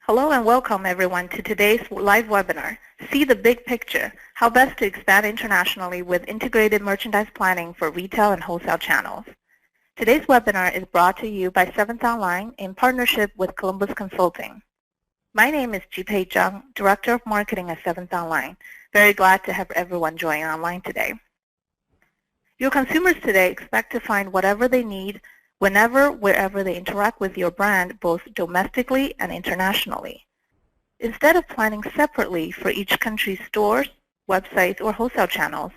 Hello and welcome everyone to today's live webinar, See the Big Picture, How Best to Expand Internationally with Integrated Merchandise Planning for Retail and Wholesale Channels. Today's webinar is brought to you by 7th Online in partnership with Columbus Consulting. My name is Jipei Zhang, Director of Marketing at 7th Online. Very glad to have everyone join online today. Your consumers today expect to find whatever they need whenever, wherever they interact with your brand, both domestically and internationally. Instead of planning separately for each country's stores, websites, or wholesale channels,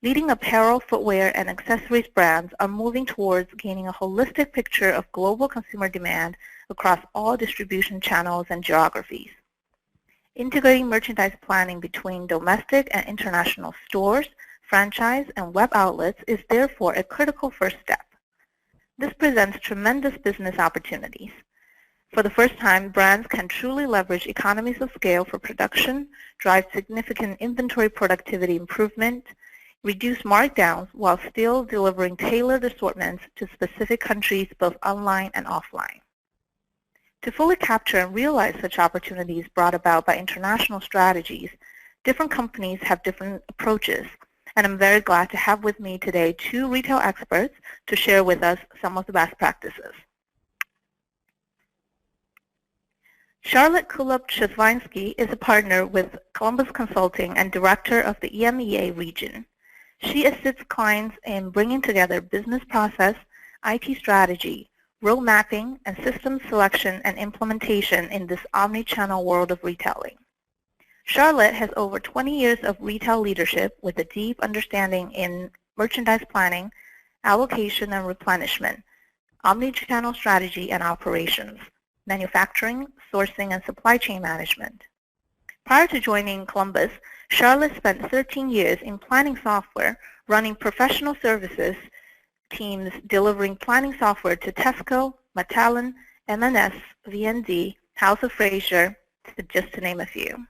leading apparel, footwear, and accessories brands are moving towards gaining a holistic picture of global consumer demand across all distribution channels and geographies. Integrating merchandise planning between domestic and international stores, franchise, and web outlets is therefore a critical first step. This presents tremendous business opportunities. For the first time, brands can truly leverage economies of scale for production, drive significant inventory productivity improvement, reduce markdowns while still delivering tailored assortments to specific countries both online and offline. To fully capture and realize such opportunities brought about by international strategies, different companies have different approaches, and I'm very glad to have with me today two retail experts to share with us some of the best practices. Charlotte Kulop-Chesvinsky is a partner with Columbus Consulting and Director of the EMEA region. She assists clients in bringing together business process, IT strategy, road mapping, and system selection and implementation in this omni-channel world of retailing. Charlotte has over 20 years of retail leadership with a deep understanding in merchandise planning, allocation and replenishment, omni-channel strategy and operations, manufacturing, sourcing, and supply chain management. Prior to joining Columbus, Charlotte spent 13 years in planning software, running professional services teams delivering planning software to Tesco, Matalin, M&S, VND, House of Fraser, just to name a few.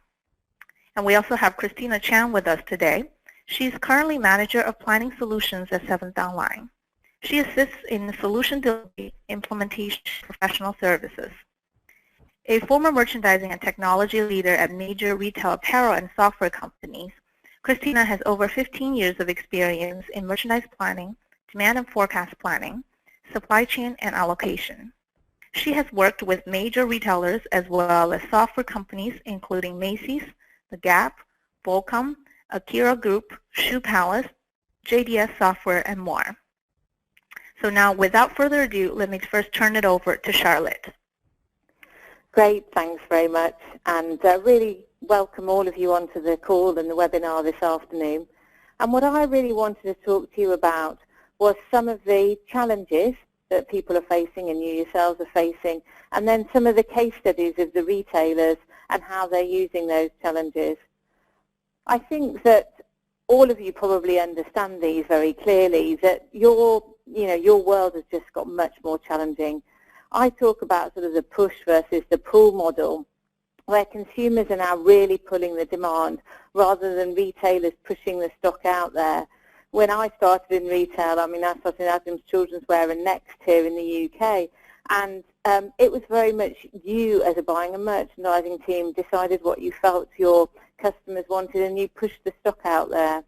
And we also have Christina Chan with us today. She's currently Manager of Planning Solutions at 7th Online. She assists in solution delivery, implementation, professional services. A former merchandising and technology leader at major retail apparel and software companies, Christina has over 15 years of experience in merchandise planning, demand and forecast planning, supply chain, and allocation. She has worked with major retailers as well as software companies including Macy's, The Gap, Volcom, Akira Group, Shoe Palace, JDS Software, and more. So now, without further ado, let me first turn it over to Charlotte. Great, thanks very much, and really welcome all of you onto the call and the webinar this afternoon. And what I really wanted to talk to you about was some of the challenges that people are facing and you yourselves are facing, and then some of the case studies of the retailers and how they're using those challenges. I think that all of you probably understand these very clearly, that your world has just got much more challenging. I talk about sort of the push versus the pull model, where consumers are now really pulling the demand rather than retailers pushing the stock out there. When I started in retail, I started in Adams Children's Wear and Next here in the UK, and it was very much you as a buying and merchandising team decided what you felt your customers wanted and you pushed the stock out there.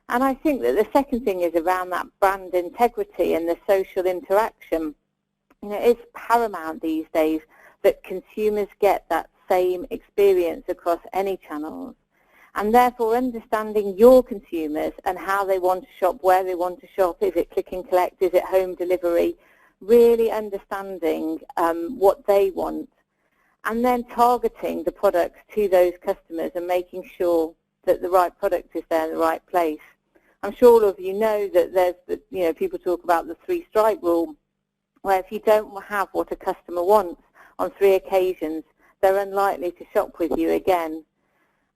And I think that the second thing is around that brand integrity and the social interaction. It's paramount these days that consumers get that same experience across any channels. And therefore understanding your consumers and how they want to shop, where they want to shop, is it click and collect, is it home delivery, really understanding what they want, and then targeting the products to those customers and making sure that the right product is there in the right place. I'm sure all of you know that there's, people talk about the 3-stripe rule, where if you don't have what a customer wants on 3 occasions, they're unlikely to shop with you again.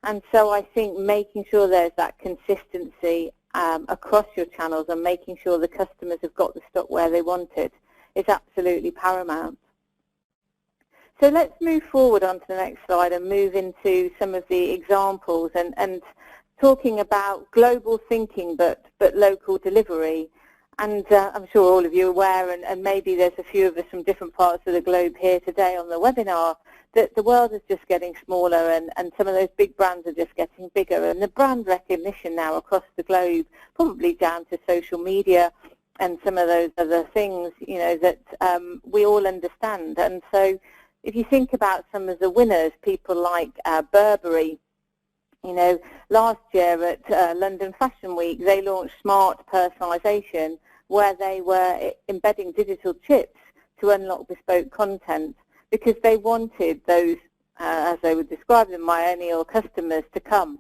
And so I think making sure there's that consistency across your channels and making sure the customers have got the stock where they want it is absolutely paramount. So let's move forward onto the next slide and move into some of the examples and talking about global thinking but local delivery. And I'm sure all of you are aware, and maybe there's a few of us from different parts of the globe here today on the webinar, that the world is just getting smaller, and some of those big brands are just getting bigger, and the brand recognition now across the globe, probably down to social media and some of those other things, you know, that we all understand. And so if you think about some of the winners, people like Burberry, you know, last year at London Fashion Week, they launched smart personalization, where they were embedding digital chips to unlock bespoke content, because they wanted those, as they would describe them, millennial customers to come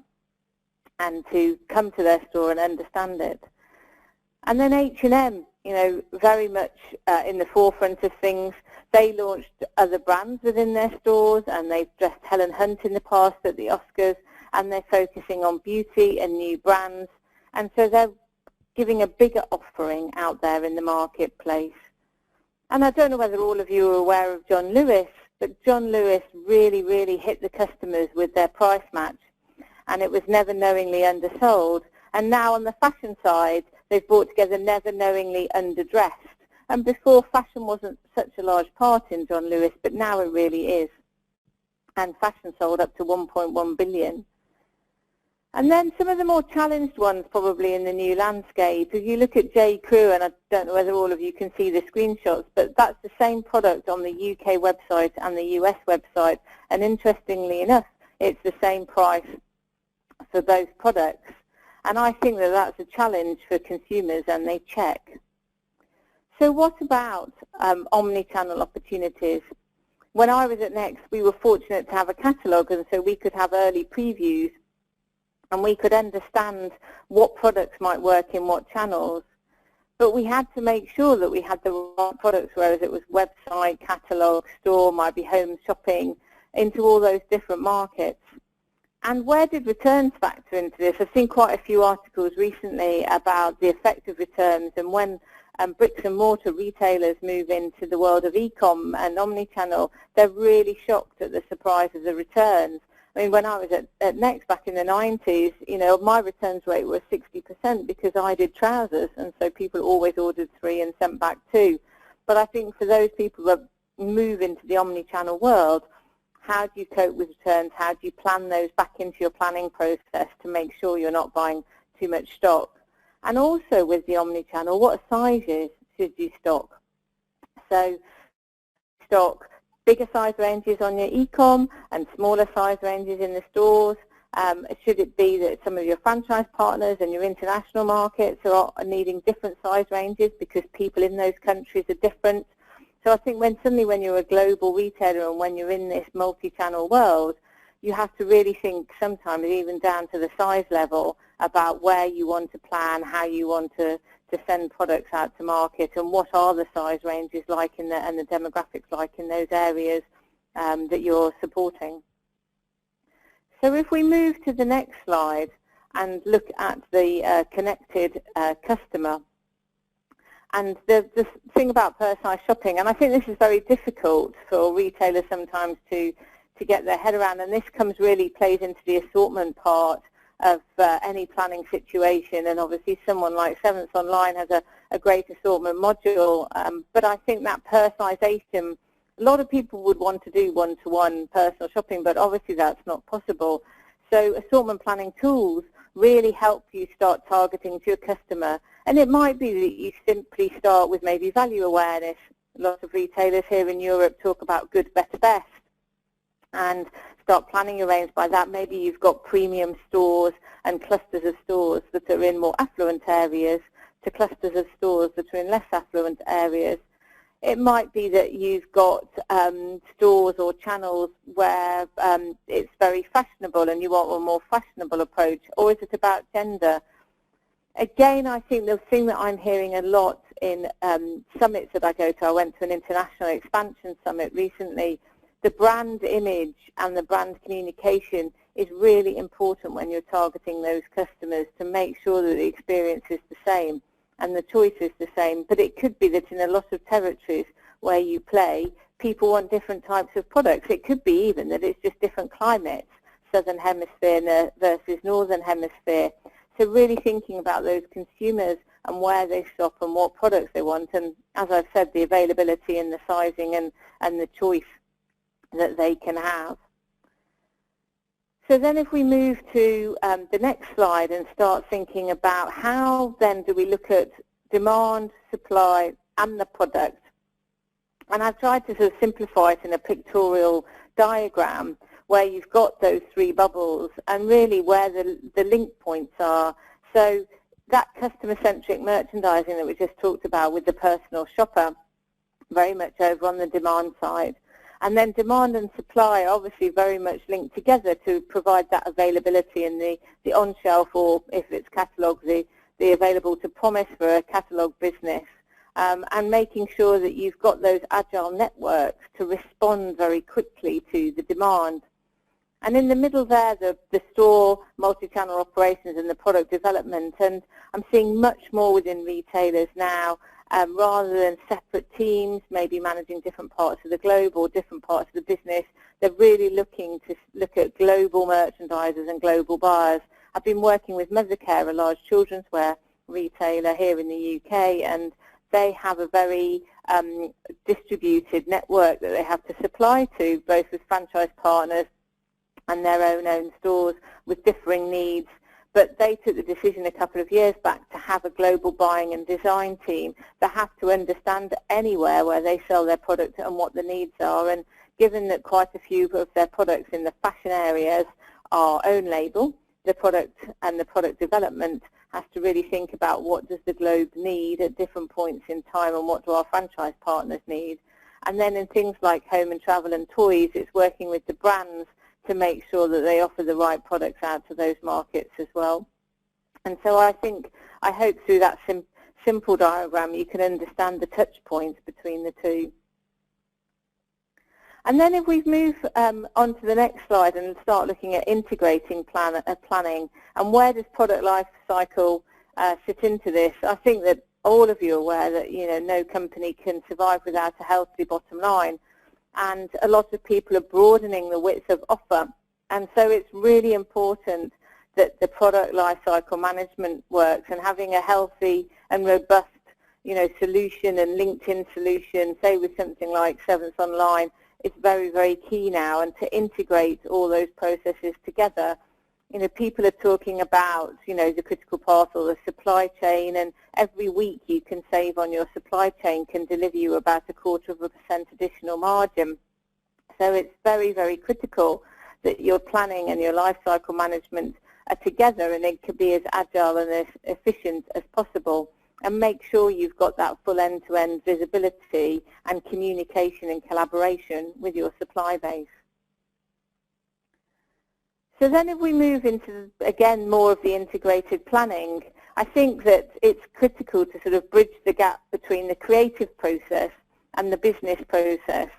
to their store and understand it. And then H&M, you know, very much in the forefront of things. They launched other brands within their stores, and they've dressed Helen Hunt in the past at the Oscars, and they're focusing on beauty and new brands. And so they're giving a bigger offering out there in the marketplace. And I don't know whether all of you are aware of John Lewis, but John Lewis really, really hit the customers with their price match, and it was Never Knowingly Undersold. And now on the fashion side, they've brought together Never Knowingly Underdressed. And before, fashion wasn't such a large part in John Lewis, but now it really is. And fashion sold up to 1.1 billion. And then some of the more challenged ones probably in the new landscape. If you look at J. Crew, and I don't know whether all of you can see the screenshots, but that's the same product on the UK website and the US website. And interestingly enough, it's the same price for both products. And I think that that's a challenge for consumers, and they check. So what about omni-channel opportunities? When I was at Next, we were fortunate to have a catalogue, and so we could have early previews, and we could understand what products might work in what channels. But we had to make sure that we had the right products, whereas it was website, catalogue, store, might be home shopping, into all those different markets. And where did returns factor into this? I've seen quite a few articles recently about the effect of returns, and when bricks and mortar retailers move into the world of e-com and omni-channel, they're really shocked at the surprise of the returns. I mean, when I was at Next back in the 90s, you know, my returns rate was 60% because I did trousers, and so people always ordered 3 and sent back 2. But I think for those people that move into the omni-channel world, how do you cope with returns? How do you plan those back into your planning process to make sure you're not buying too much stock? And also with the omni-channel, what sizes should you stock? So stock bigger size ranges on your e-com and smaller size ranges in the stores. Should it be that some of your franchise partners and your international markets are needing different size ranges because people in those countries are different? So I think when you're a global retailer and when you're in this multi-channel world, you have to really think sometimes even down to the size level about where you want to plan, how you want to send products out to market, and what are the size ranges like and the demographics like in those areas that you're supporting. So if we move to the next slide and look at the connected customer, and the thing about personalised shopping, and I think this is very difficult for retailers sometimes to get their head around, and this plays into the assortment part of any planning situation, and obviously someone like Seventh Online has a great assortment module, but I think that personalisation, a lot of people would want to do one-to-one personal shopping, but obviously that's not possible. So assortment planning tools really help you start targeting to your customer, and it might be that you simply start with maybe value awareness. Lots of retailers here in Europe talk about good, better, best, and start planning your range by that. Maybe you've got premium stores and clusters of stores that are in more affluent areas to clusters of stores that are in less affluent areas. It might be that you've got stores or channels where it's very fashionable and you want a more fashionable approach, or is it about gender? Again, I think the thing that I'm hearing a lot in summits that I go to, I went to an international expansion summit recently, the brand image and the brand communication is really important when you're targeting those customers to make sure that the experience is the same and the choice is the same. But it could be that in a lot of territories where you play, people want different types of products. It could be even that it's just different climates, southern hemisphere versus northern hemisphere. So really thinking about those consumers and where they shop and what products they want, and as I've said, the availability and the sizing and the choice that they can have. So then if we move to the next slide and start thinking about how then do we look at demand, supply, and the product. And I've tried to sort of simplify it in a pictorial diagram where you've got those three bubbles and really where the link points are. So that customer-centric merchandising that we just talked about with the personal shopper, very much over on the demand side. And then demand and supply are obviously very much linked together to provide that availability in the on-shelf, or if it's catalogue, the available to promise for a catalogue business. And making sure that you've got those agile networks to respond very quickly to the demand. And in the middle there, the store, multi-channel operations and the product development. And I'm seeing much more within retailers now, rather than separate teams, maybe managing different parts of the globe or different parts of the business. They're really looking to look at global merchandisers and global buyers. I've been working with Mothercare, a large children's wear retailer here in the UK, and they have a very distributed network that they have to supply to, both with franchise partners and their own stores with differing needs. But they took the decision a couple of years back to have a global buying and design team that have to understand anywhere where they sell their product and what the needs are. And given that quite a few of their products in the fashion areas are own label, the product and the product development has to really think about what does the globe need at different points in time and what do our franchise partners need. And then in things like home and travel and toys, it's working with the brands to make sure that they offer the right products out to those markets as well. And so I hope through that simple diagram you can understand the touch points between the two. And then if we move on to the next slide and start looking at integrating planning and where does product life cycle fit into this, I think that all of you are aware that no company can survive without a healthy bottom line. And a lot of people are broadening the width of offer. And so it's really important that the product life cycle management works, and having a healthy and robust solution and LinkedIn solution, say with something like Seventh Online, is very, very key now. And to integrate all those processes together, people are talking about, the critical path or the supply chain, and every week you can save on your supply chain can deliver you about 0.25% additional margin. So it's very, very critical that your planning and your life cycle management are together, and it can be as agile and as efficient as possible, and make sure you've got that full end-to-end visibility and communication and collaboration with your supply base. So then if we move into, again, more of the integrated planning, I think that it's critical to sort of bridge the gap between the creative process and the business process.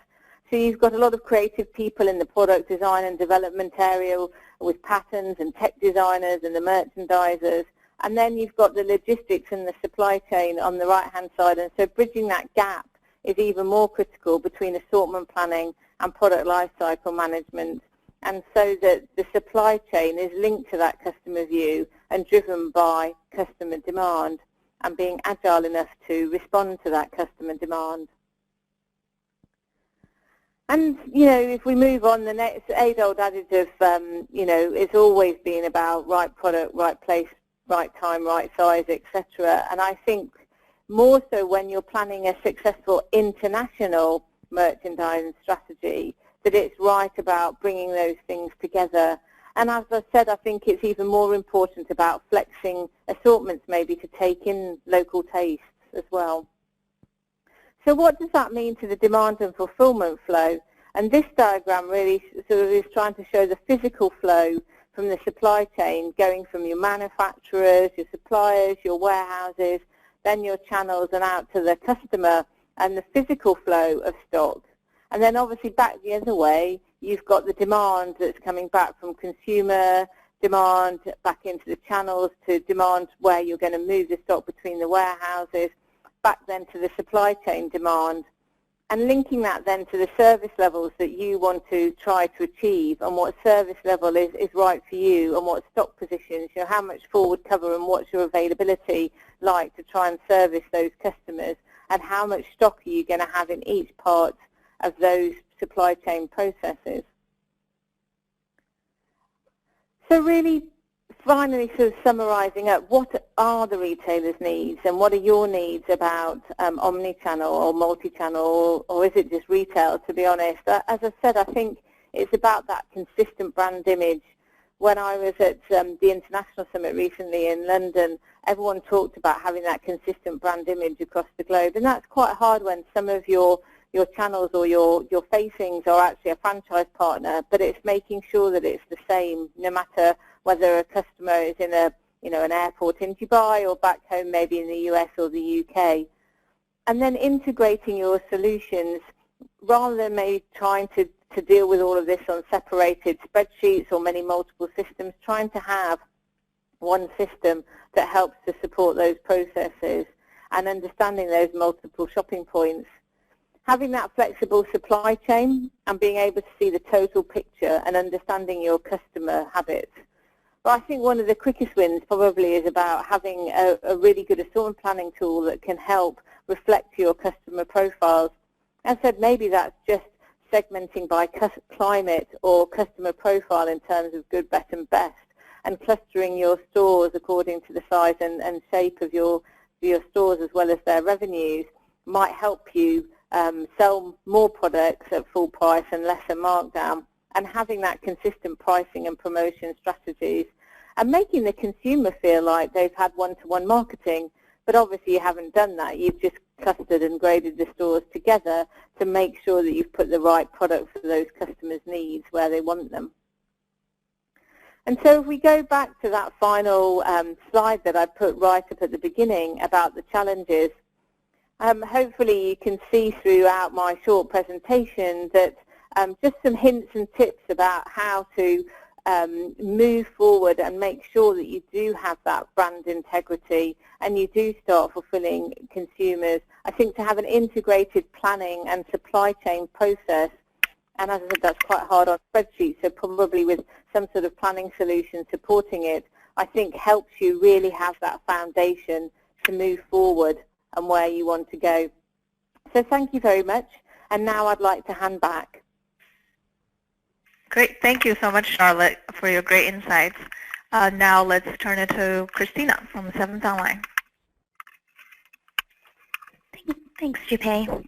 So you've got a lot of creative people in the product design and development area with patterns and tech designers and the merchandisers, and then you've got the logistics and the supply chain on the right-hand side. And so bridging that gap is even more critical between assortment planning and product lifecycle management, and so that the supply chain is linked to that customer view and driven by customer demand, and being agile enough to respond to that customer demand. And, if we move on, the next age-old adage of, it's always been about right product, right place, right time, right size, etc. And I think more so when you're planning a successful international merchandising strategy, that it's right about bringing those things together. And as I said, I think it's even more important about flexing assortments maybe to take in local tastes as well. So what does that mean to the demand and fulfillment flow? And this diagram really sort of is trying to show the physical flow from the supply chain, going from your manufacturers, your suppliers, your warehouses, then your channels and out to the customer, and the physical flow of stock. And then obviously back the other way, you've got the demand that's coming back from consumer demand back into the channels to demand where you're going to move the stock between the warehouses, back then to the supply chain demand, and linking that then to the service levels that you want to try to achieve, and what service level is right for you, and what stock positions, how much forward cover and what's your availability like to try and service those customers, and how much stock are you going to have in each part of those supply chain processes. So really, finally, sort of summarising up, what are the retailers' needs and what are your needs about omni-channel or multi-channel, or is it just retail, to be honest? As I said, I think it's about that consistent brand image. When I was at the International Summit recently in London, everyone talked about having that consistent brand image across the globe, and that's quite hard when some of your channels or your facings are actually a franchise partner, but it's making sure that it's the same no matter whether a customer is in an airport in Dubai or back home maybe in the US or the UK. And then integrating your solutions rather than maybe trying to deal with all of this on separated spreadsheets or many multiple systems, trying to have one system that helps to support those processes and understanding those multiple shopping points. Having that flexible supply chain and being able to see the total picture and understanding your customer habits. But I think one of the quickest wins probably is about having a really good assortment planning tool that can help reflect your customer profiles. As I said, maybe that's just segmenting by climate or customer profile in terms of good, better, and best, and clustering your stores according to the size and shape of your stores as well as their revenues might help you sell more products at full price and lesser markdown, and having that consistent pricing and promotion strategies and making the consumer feel like they've had one-to-one marketing. But obviously you haven't done that. You've just clustered and graded the stores together to make sure that you've put the right product for those customers' needs where they want them. And so if we go back to that final slide that I put right up at the beginning about the challenges, hopefully you can see throughout my short presentation that just some hints and tips about how to move forward and make sure that you do have that brand integrity and you do start fulfilling consumers. I think to have an integrated planning and supply chain process, and as I said, that's quite hard on spreadsheets, so probably with some sort of planning solution supporting it, I think helps you really have that foundation to move forward and where you want to go. So thank you very much, and now I'd like to hand back. Great. Thank you so much, Charlotte, for your great insights. Now let's turn it to Christina from 7th Online. Thanks, Jupei.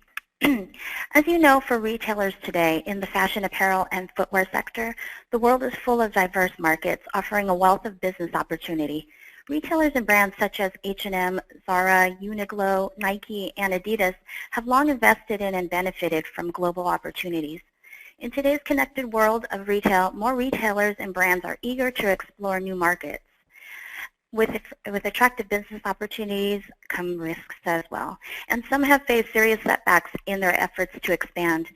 As you know, for retailers today in the fashion apparel and footwear sector, the world is full of diverse markets offering a wealth of business opportunity. Retailers and brands such as H&M, Zara, Uniqlo, Nike, and Adidas have long invested in and benefited from global opportunities. In today's connected world of retail, more retailers and brands are eager to explore new markets. With attractive business opportunities come risks as well, and some have faced serious setbacks in their efforts to expand.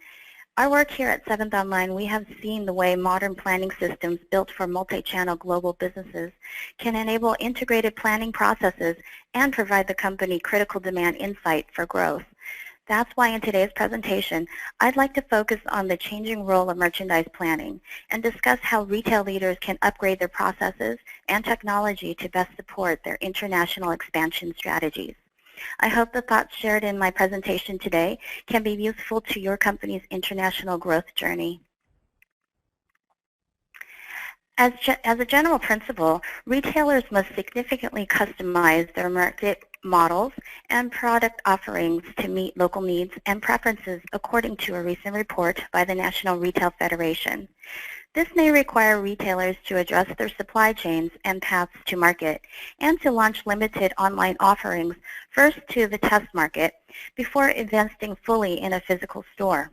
Our work here at 7th Online, we have seen the way modern planning systems built for multi-channel global businesses can enable integrated planning processes and provide the company critical demand insight for growth. That's why in today's presentation, I'd like to focus on the changing role of merchandise planning and discuss how retail leaders can upgrade their processes and technology to best support their international expansion strategies. I hope the thoughts shared in my presentation today can be useful to your company's international growth journey. As a general principle, retailers must significantly customize their market models and product offerings to meet local needs and preferences according to a recent report by the National Retail Federation. This may require retailers to adjust their supply chains and paths to market and to launch limited online offerings first to the test market before investing fully in a physical store.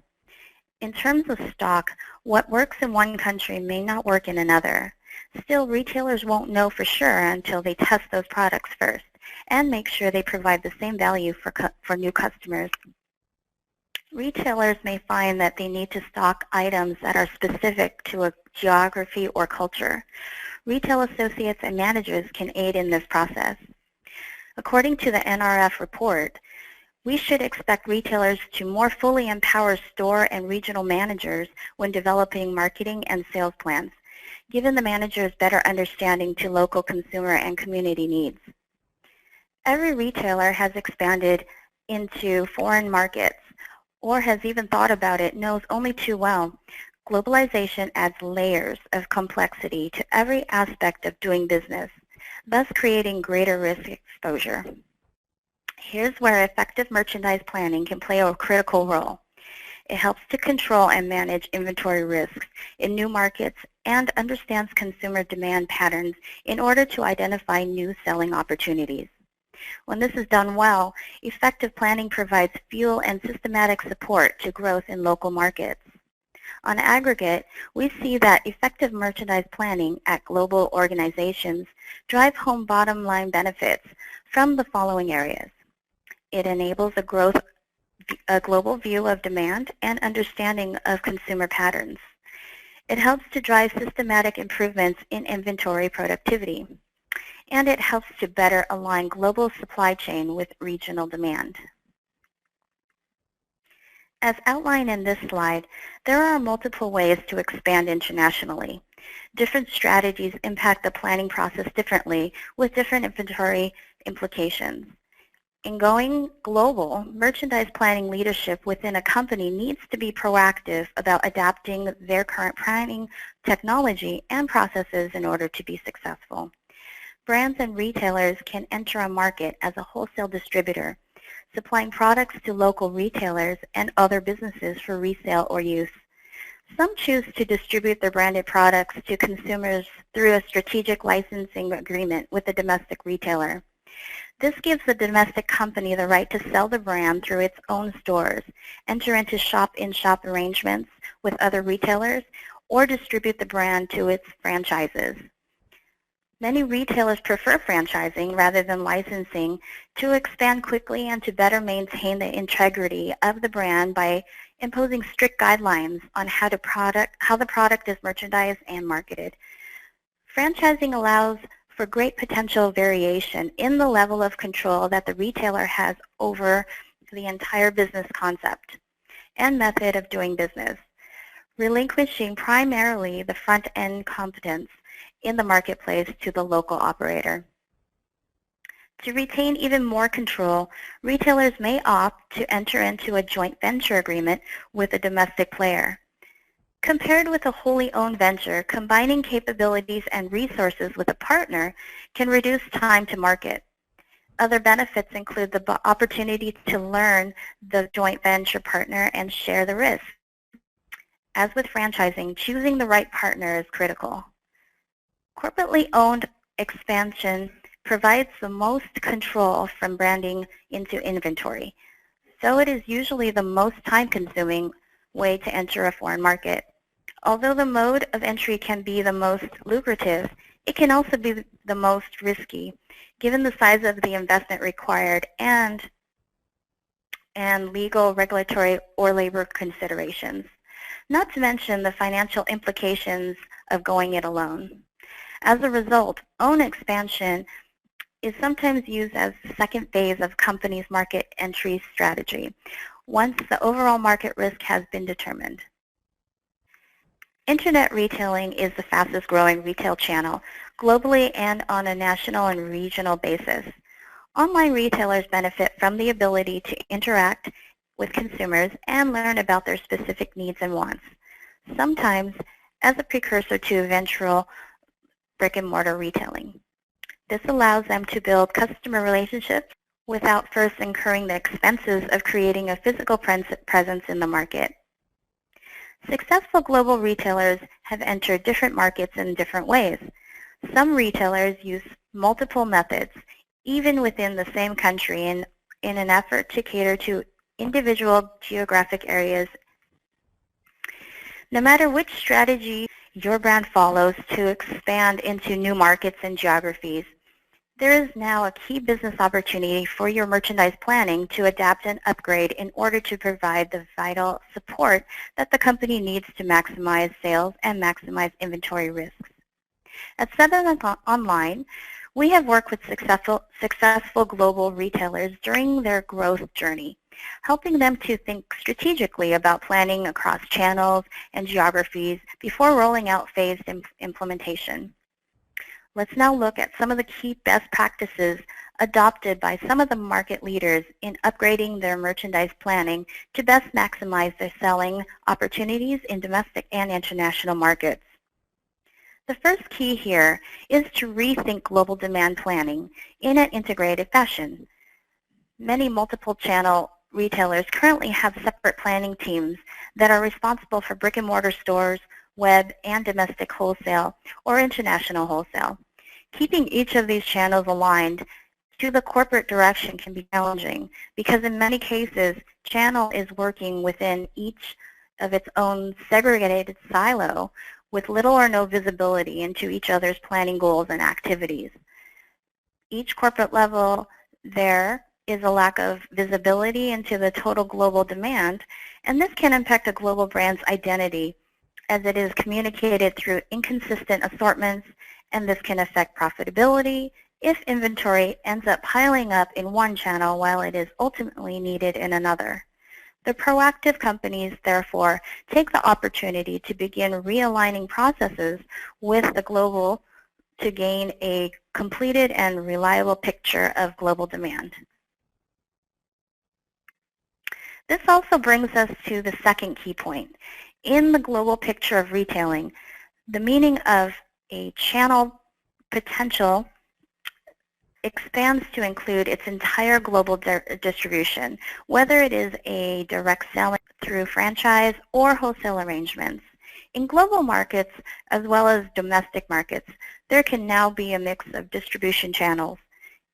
In terms of stock, what works in one country may not work in another. Still, retailers won't know for sure until they test those products first and make sure they provide the same value for new customers. Retailers may find that they need to stock items that are specific to a geography or culture. Retail associates and managers can aid in this process. According to the NRF report, we should expect retailers to more fully empower store and regional managers when developing marketing and sales plans, given the managers' better understanding to local consumer and community needs. Every retailer has expanded into foreign markets or has even thought about it knows only too well, globalization adds layers of complexity to every aspect of doing business, thus creating greater risk exposure. Here's where effective merchandise planning can play a critical role. It helps to control and manage inventory risks in new markets and understands consumer demand patterns in order to identify new selling opportunities. When this is done well, effective planning provides fuel and systematic support to growth in local markets. On aggregate, we see that effective merchandise planning at global organizations drive home bottom line benefits from the following areas. It enables a global view of demand and understanding of consumer patterns. It helps to drive systematic improvements in inventory productivity. And it helps to better align global supply chain with regional demand. As outlined in this slide, there are multiple ways to expand internationally. Different strategies impact the planning process differently with different inventory implications. In going global, merchandise planning leadership within a company needs to be proactive about adapting their current planning technology and processes in order to be successful. Brands and retailers can enter a market as a wholesale distributor, supplying products to local retailers and other businesses for resale or use. Some choose to distribute their branded products to consumers through a strategic licensing agreement with a domestic retailer. This gives the domestic company the right to sell the brand through its own stores, enter into shop-in-shop arrangements with other retailers, or distribute the brand to its franchises. Many retailers prefer franchising rather than licensing to expand quickly and to better maintain the integrity of the brand by imposing strict guidelines on how the product is merchandised and marketed. Franchising allows for great potential variation in the level of control that the retailer has over the entire business concept and method of doing business, relinquishing primarily the front-end competence in the marketplace to the local operator. To retain even more control, retailers may opt to enter into a joint venture agreement with a domestic player. Compared with a wholly owned venture, combining capabilities and resources with a partner can reduce time to market. Other benefits include the opportunity to learn the joint venture partner and share the risk. As with franchising, choosing the right partner is critical. Corporately owned expansion provides the most control from branding into inventory, so it is usually the most time-consuming way to enter a foreign market. Although the mode of entry can be the most lucrative, it can also be the most risky, given the size of the investment required and legal, regulatory, or labor considerations, not to mention the financial implications of going it alone. As a result, own expansion is sometimes used as the second phase of companies' market entry strategy, once the overall market risk has been determined. Internet retailing is the fastest growing retail channel globally and on a national and regional basis. Online retailers benefit from the ability to interact with consumers and learn about their specific needs and wants, sometimes as a precursor to eventual brick-and-mortar retailing. This allows them to build customer relationships without first incurring the expenses of creating a physical presence in the market. Successful global retailers have entered different markets in different ways. Some retailers use multiple methods, even within the same country, in an effort to cater to individual geographic areas. No matter which strategy your brand follows to expand into new markets and geographies, there is now a key business opportunity for your merchandise planning to adapt and upgrade in order to provide the vital support that the company needs to maximize sales and maximize inventory risks. At Southern Online, we have worked with successful global retailers during their growth journey, helping them to think strategically about planning across channels and geographies before rolling out phased implementation. Let's now look at some of the key best practices adopted by some of the market leaders in upgrading their merchandise planning to best maximize their selling opportunities in domestic and international markets. The first key here is to rethink global demand planning in an integrated fashion. Many multiple channel retailers currently have separate planning teams that are responsible for brick-and-mortar stores, web, and domestic wholesale or international wholesale. Keeping each of these channels aligned to the corporate direction can be challenging because in many cases, channel is working within each of its own segregated silo with little or no visibility into each other's planning goals and activities. Each corporate level there is a lack of visibility into the total global demand, and this can impact a global brand's identity as it is communicated through inconsistent assortments, and this can affect profitability if inventory ends up piling up in one channel while it is ultimately needed in another. The proactive companies, therefore, take the opportunity to begin realigning processes with the global to gain a completed and reliable picture of global demand. This also brings us to the second key point. In the global picture of retailing, the meaning of a channel potential expands to include its entire global distribution, whether it is a direct selling through franchise or wholesale arrangements. In global markets, as well as domestic markets, there can now be a mix of distribution channels.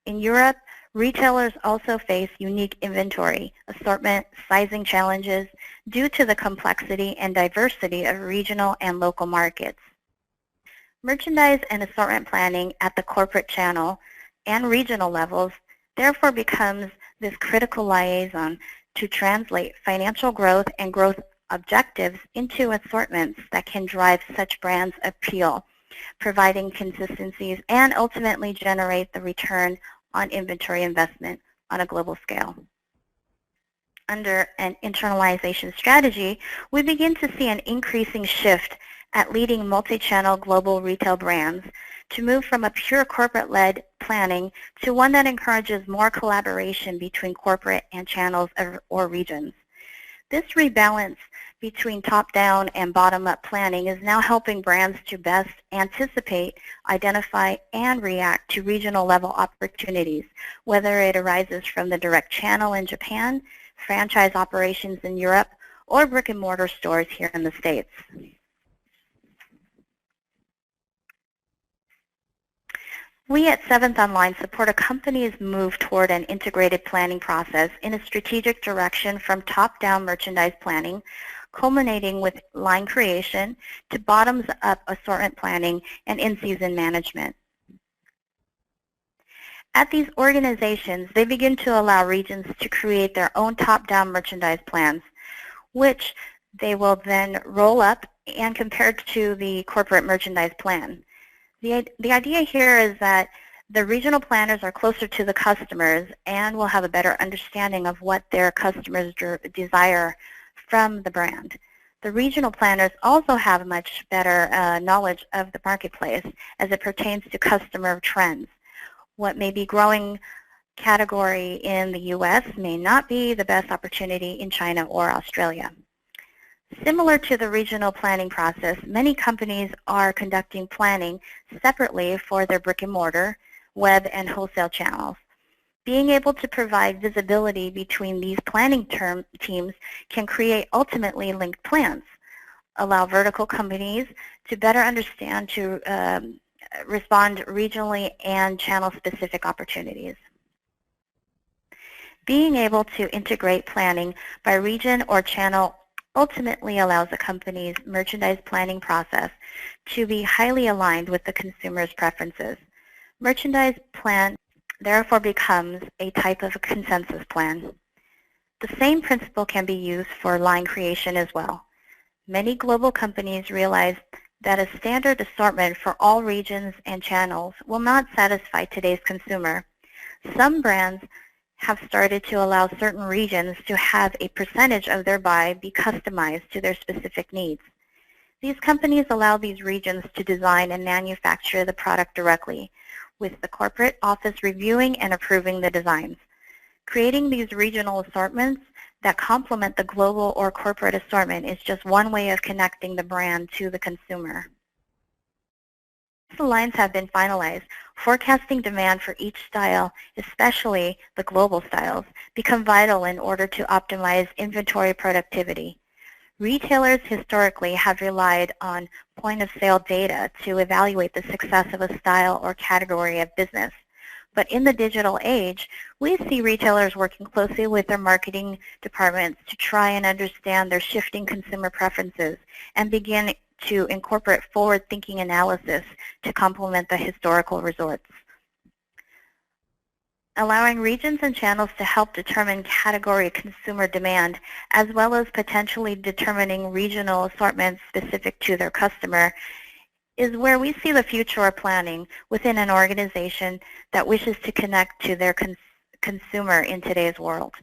In Europe, retailers also face unique inventory, assortment, sizing challenges due to the complexity and diversity of regional and local markets. Merchandise and assortment planning at the corporate channel and regional levels therefore becomes this critical liaison to translate financial growth and growth objectives into assortments that can drive such brands' appeal, providing consistencies and ultimately generate the return on inventory investment on a global scale. Under an internalization strategy, we begin to see an increasing shift at leading multi-channel global retail brands to move from a pure corporate-led planning to one that encourages more collaboration between corporate and channels or regions. This rebalance between top-down and bottom-up planning is now helping brands to best anticipate, identify, and react to regional-level opportunities, whether it arises from the direct channel in Japan, franchise operations in Europe, or brick-and-mortar stores here in the States. We at 7th Online support a company's move toward an integrated planning process in a strategic direction from top-down merchandise planning, culminating with line creation, to bottoms-up assortment planning and in-season management. At these organizations, they begin to allow regions to create their own top-down merchandise plans, which they will then roll up and compare to the corporate merchandise plan. The idea here is that the regional planners are closer to the customers and will have a better understanding of what their customers desire from the brand. The regional planners also have much better knowledge of the marketplace as it pertains to customer trends. What may be growing category in the U.S. may not be the best opportunity in China or Australia. Similar to the regional planning process, many companies are conducting planning separately for their brick-and-mortar, web, and wholesale channels. Being able to provide visibility between these planning teams can create ultimately linked plans, allow vertical companies to better understand to respond regionally and channel-specific opportunities. Being able to integrate planning by region or channel ultimately allows a company's merchandise planning process to be highly aligned with the consumer's preferences. Merchandise plan therefore becomes a type of a consensus plan. The same principle can be used for line creation as well. Many global companies realize that a standard assortment for all regions and channels will not satisfy today's consumer. Some brands have started to allow certain regions to have a percentage of their buy be customized to their specific needs. These companies allow these regions to design and manufacture the product directly, with the corporate office reviewing and approving the designs. Creating these regional assortments that complement the global or corporate assortment is just one way of connecting the brand to the consumer. Once the lines have been finalized, forecasting demand for each style, especially the global styles, become vital in order to optimize inventory productivity. Retailers historically have relied on point-of-sale data to evaluate the success of a style or category of business. But in the digital age, we see retailers working closely with their marketing departments to try and understand their shifting consumer preferences and begin to incorporate forward-thinking analysis to complement the historical results. Allowing regions and channels to help determine category consumer demand, as well as potentially determining regional assortments specific to their customer, is where we see the future of planning within an organization that wishes to connect to their consumer in today's world.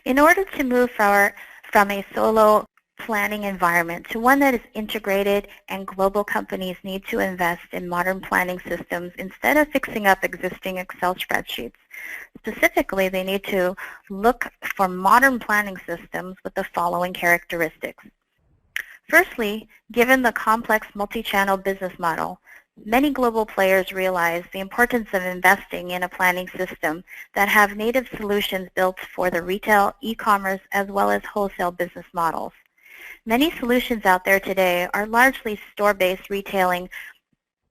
In order to move from a solo planning environment to one that is integrated and global companies need to invest in modern planning systems instead of fixing up existing Excel spreadsheets. Specifically, they need to look for modern planning systems with the following characteristics. Firstly, given the complex multi-channel business model, many global players realize the importance of investing in a planning system that have native solutions built for the retail, e-commerce, as well as wholesale business models. Many solutions out there today are largely store-based retailing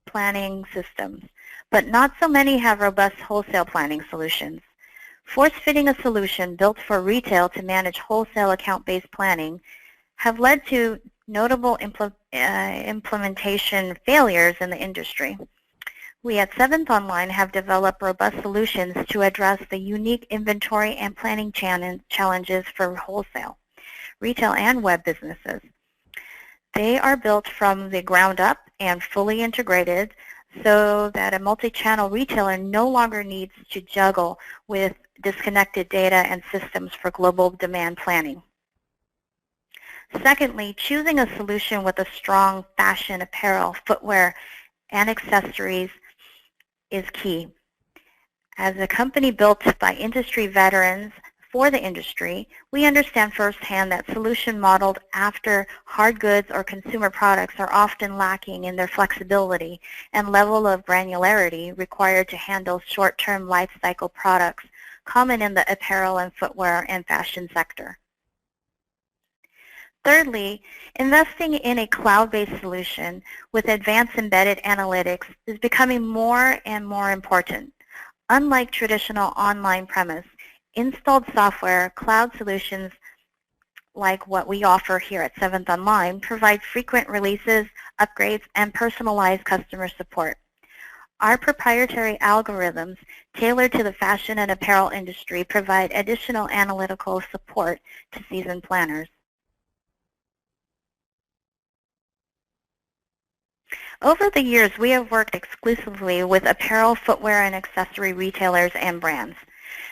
planning systems, but not so many have robust wholesale planning solutions. Force-fitting a solution built for retail to manage wholesale account-based planning have led to notable implementation failures in the industry. We at 7th Online have developed robust solutions to address the unique inventory and planning challenges for wholesale, retail, and web businesses. They are built from the ground up and fully integrated so that a multi-channel retailer no longer needs to juggle with disconnected data and systems for global demand planning. Secondly, choosing a solution with a strong fashion, apparel, footwear, and accessories is key. As a company built by industry veterans for the industry, we understand firsthand that solutions modeled after hard goods or consumer products are often lacking in their flexibility and level of granularity required to handle short-term life cycle products common in the apparel and footwear and fashion sector. Thirdly, investing in a cloud-based solution with advanced embedded analytics is becoming more and more important. Unlike traditional online premise, installed software, cloud solutions like what we offer here at 7th Online provide frequent releases, upgrades, and personalized customer support. Our proprietary algorithms tailored to the fashion and apparel industry provide additional analytical support to season planners. Over the years, we have worked exclusively with apparel, footwear, and accessory retailers and brands.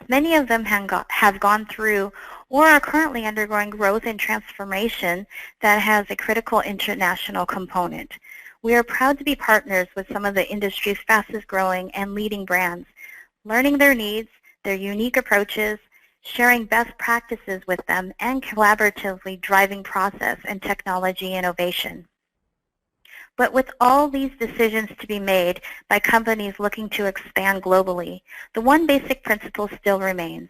Many of them have gone through or are currently undergoing growth and transformation that has a critical international component. We are proud to be partners with some of the industry's fastest growing and leading brands, learning their needs, their unique approaches, sharing best practices with them, and collaboratively driving process and technology innovation. But with all these decisions to be made by companies looking to expand globally, the one basic principle still remains.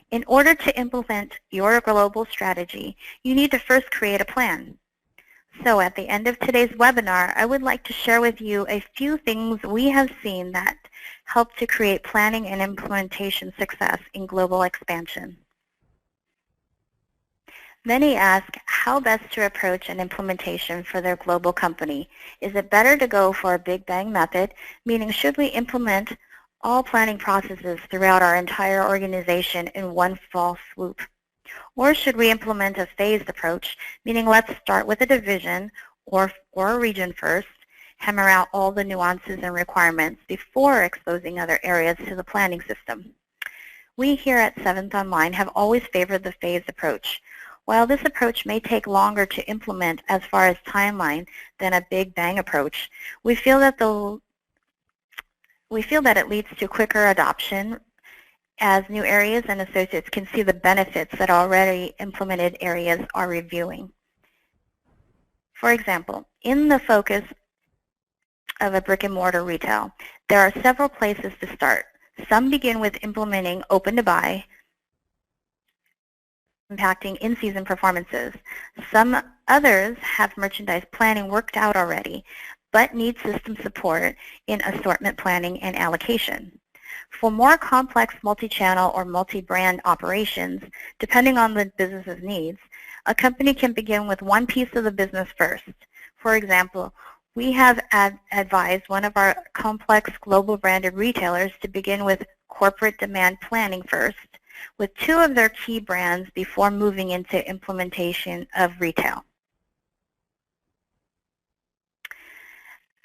In order to implement your global strategy, you need to first create a plan. So at the end of today's webinar, I would like to share with you a few things we have seen that help to create planning and implementation success in global expansion. Many ask how best to approach an implementation for their global company. Is it better to go for a big bang method, meaning should we implement all planning processes throughout our entire organization in one fell swoop? Or should we implement a phased approach, meaning let's start with a division or a region first, hammer out all the nuances and requirements before exposing other areas to the planning system? We here at 7th Online have always favored the phased approach. While this approach may take longer to implement as far as timeline than a big bang approach, we feel that the We feel that it leads to quicker adoption as new areas and associates can see the benefits that already implemented areas are reviewing. For example, in the focus of a brick-and-mortar retail, there are several places to start. Some begin with implementing open-to-buy, impacting in-season performances. Some others have merchandise planning worked out already, but need system support in assortment planning and allocation. For more complex multi-channel or multi-brand operations, depending on the business's needs, a company can begin with one piece of the business first. For example, we have advised one of our complex global branded retailers to begin with corporate demand planning first, with two of their key brands before moving into implementation of retail.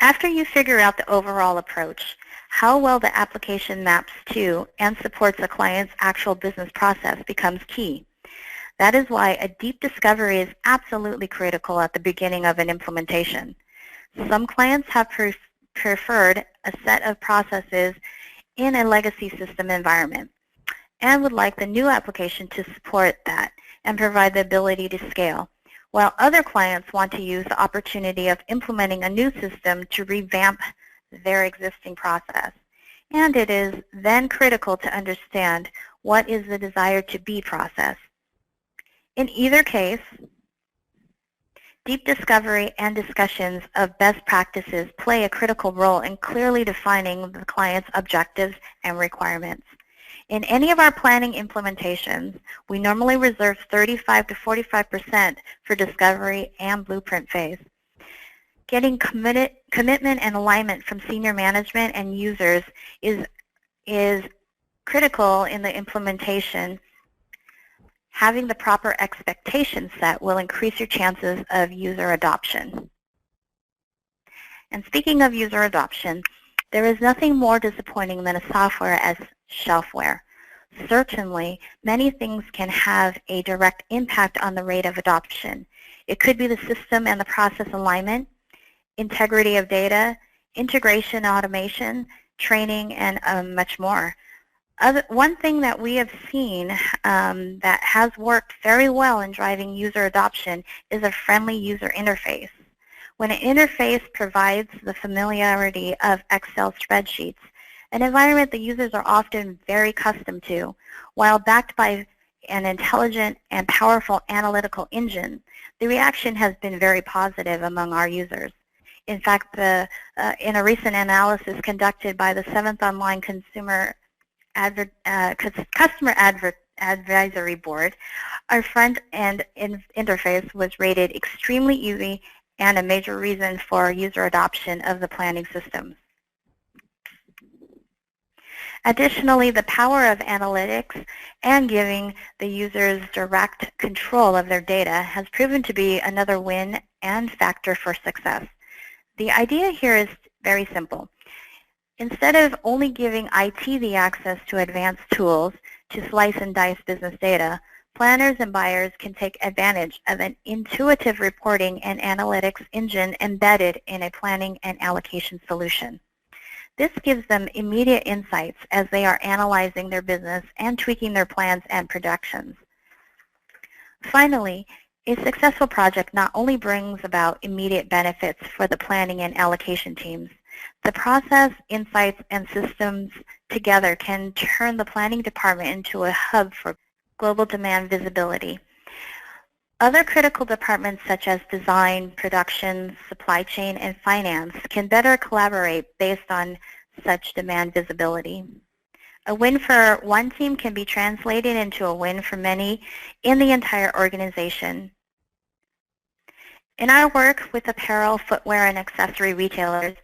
After you figure out the overall approach, how well the application maps to and supports a client's actual business process becomes key. That is why a deep discovery is absolutely critical at the beginning of an implementation. Some clients have preferred a set of processes in a legacy system environment and would like the new application to support that and provide the ability to scale, while other clients want to use the opportunity of implementing a new system to revamp their existing process. And it is then critical to understand what is the desired to be process. In either case, deep discovery and discussions of best practices play a critical role in clearly defining the client's objectives and requirements. In any of our planning implementations, we normally reserve 35 to 45% for discovery and blueprint phase. Getting commitment and alignment from senior management and users is critical in the implementation. Having the proper expectation set will increase your chances of user adoption. And speaking of user adoption, there is nothing more disappointing than a software as shelfware. Certainly, many things can have a direct impact on the rate of adoption. It could be the system and the process alignment, integrity of data, integration, automation, training, and much more. One thing that we have seen that has worked very well in driving user adoption is a friendly user interface. When an interface provides the familiarity of Excel spreadsheets, an environment that users are often very accustomed to, while backed by an intelligent and powerful analytical engine, the reaction has been very positive among our users. In fact, in a recent analysis conducted by the 7th Online Customer Advisory Board, our front-end interface was rated extremely easy and a major reason for user adoption of the planning systems. Additionally, the power of analytics and giving the users direct control of their data has proven to be another win and factor for success. The idea here is very simple. Instead of only giving IT the access to advanced tools to slice and dice business data, planners and buyers can take advantage of an intuitive reporting and analytics engine embedded in a planning and allocation solution. This gives them immediate insights as they are analyzing their business and tweaking their plans and projections. Finally, a successful project not only brings about immediate benefits for the planning and allocation teams, the process, insights, and systems together can turn the planning department into a hub for global demand visibility. Other critical departments such as design, production, supply chain, and finance can better collaborate based on such demand visibility. A win for one team can be translated into a win for many in the entire organization. In our work with apparel, footwear, and accessory retailers,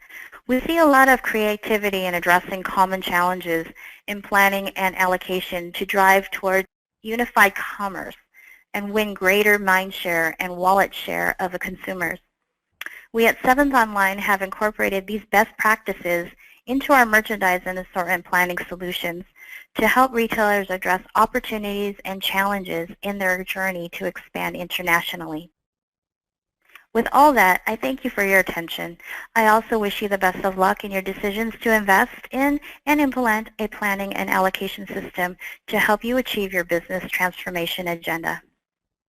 we see a lot of creativity in addressing common challenges in planning and allocation to drive towards unified commerce and win greater mind share and wallet share of the consumers. We at 7th Online have incorporated these best practices into our merchandise and assortment planning solutions to help retailers address opportunities and challenges in their journey to expand internationally. With all that, I thank you for your attention. I also wish you the best of luck in your decisions to invest in and implement a planning and allocation system to help you achieve your business transformation agenda.